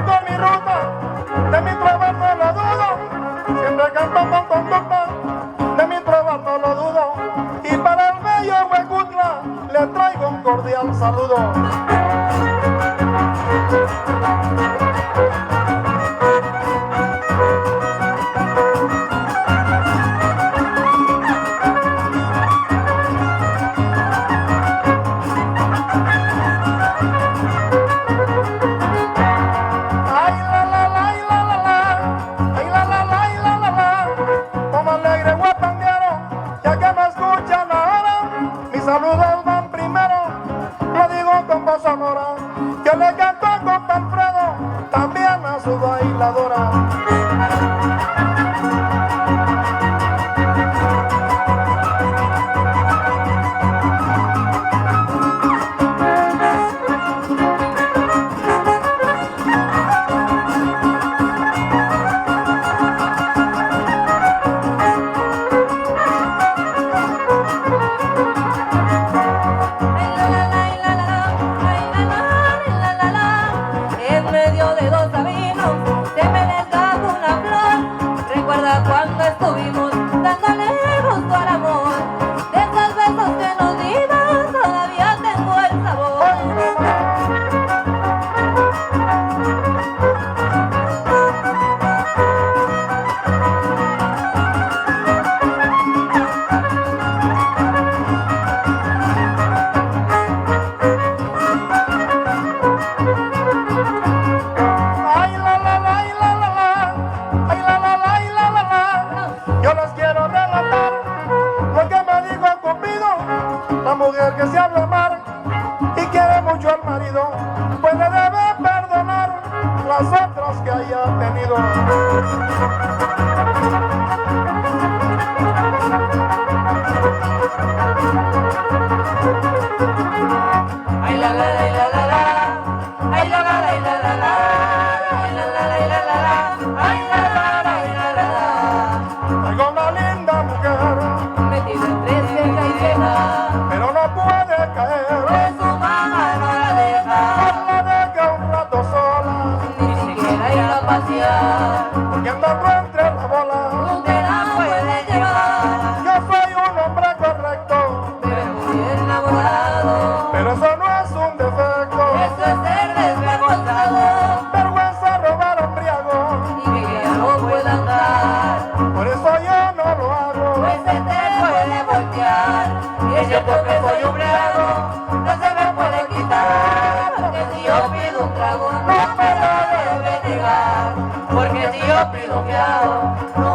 con mi ruta, de mi trabajo no lo dudo, siempre canto con conducta, de mi trabajo no lo dudo, y para el bello Huejutla le traigo un cordial saludo. Saludos van primero, lo digo con voz sonora, que le canto a compa Alfredo, también a su bailadora. Cuando estuvimos dándole gusto al amor, de esos besos que nos dimos, todavía tengo el sabor. La mujer que se habla amar y quiere mucho al marido, pues le debe perdonar las otras que haya tenido. Ay la la la la la la, ay la la la la la la, ay la la la la la la, ay la la la la la la. Traigo una linda mujer, Metido entre ceja y ceja, pero no puede caer, pues su mamá no la deja, no la deja un rato sola, ni siquiera ir a pasear, porque andando entre la bola. usted la puede llevar, Yo soy un hombre correcto, pero muy enamorado, pero eso no es un defecto. eso es ser desvergonzado, Vergüenza robar a un briago, y que ya no pueda andar, por eso yo no lo hago. pues se te puede voltear, y es cierto que soy un briago, no se me puede quitar, porque si yo pido un trago, no me lo debe negar, porque si yo pido un fiado, no